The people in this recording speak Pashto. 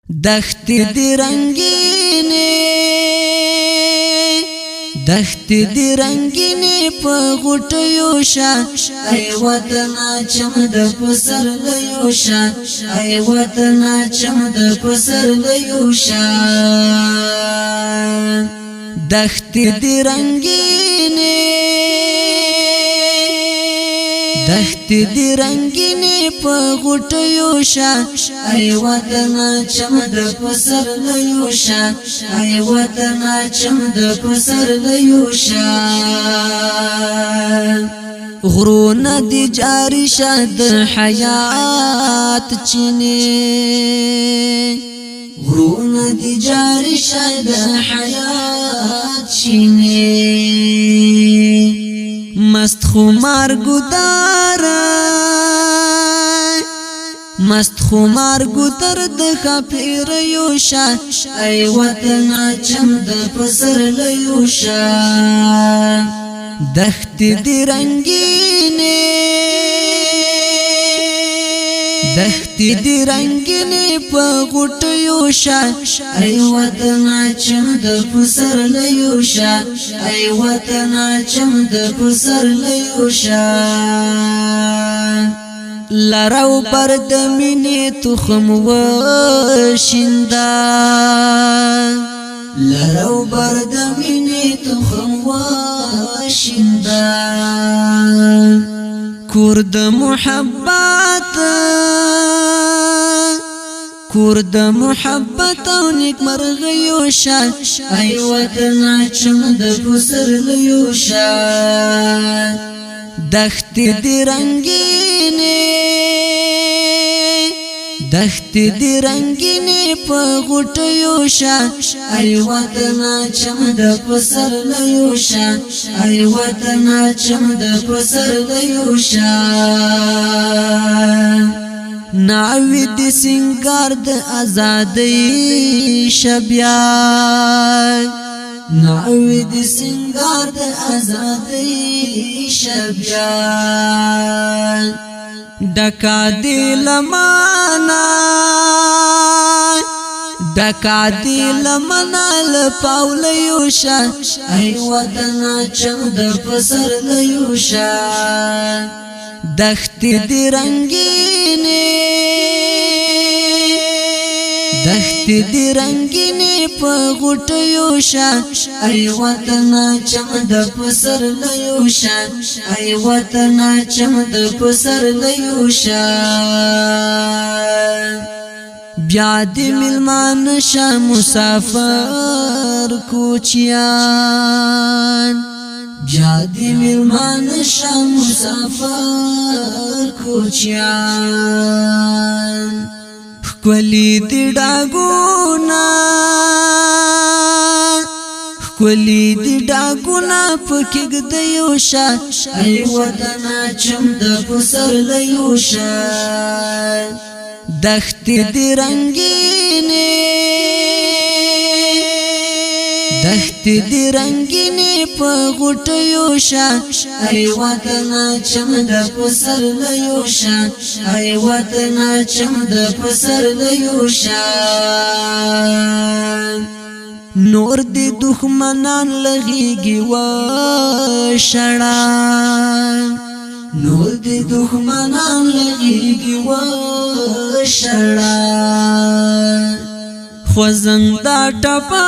دختی دی رنگینی دختی دی رنگینی پا غټیوشا ای وطنا چم د پسر لیوشا ای وطنا چم د پسر لیوشا دختی دی رنگینی دختی دی رنگینی پا غټیوشا ای وطنا چم د پسر لیوشا ای وطنا چم د پسر لیوشا غرونا دی جاری شد حیات چینی غرونا دی جاری شد حیات چینی مست خمار گدار د خپیر یوشا ای وطنا چم د پسر لیوشا دختی دی رنگینی دختی دی رنگینی پا غټیوشا ای وطنا چم د پسر لیوشا ای وطنا چم د پسر لیوشا لراو برد منی تخم و شندا لراو برد منی تخم و شندا کورد محبت او نیک مرغیوشا ای وطنا چم د پسر لیوشا دختی دی رنگینی دختی دی رنگینی پا غټیوشا ای وطنا چم د پسر لیوشا ای وطنا چم د پسر لیوشا ناوی دی سنگار د آزادی شبیان ناوی دی سنگار د آزادی شبیان ڈکا دی لمنا لپاولیوشا ای وطنا چم د پسر لیوشا دختی دی رنگینی دختی دی رنگینی پا غټیوشا ای وطنا چم د پسر لیوشا ای وطنا چم د پسر لیوشا بیا دی ملمان شا مسافر کوچیان بیا دی ملمان شا مسافر کوچیان خکولی دی ډاګونا پکګ دیوشا ای وطنا چم د پسر لیوشا دختی دی رنگینی پا غټیوشا ای وطنا چم د پسر لیوشا ای وطنا چم د پسر لیوشا نور دی دښمنان لغیږي و شړا نور دی دښمنان لغیږي و شړا خوځنده ټپه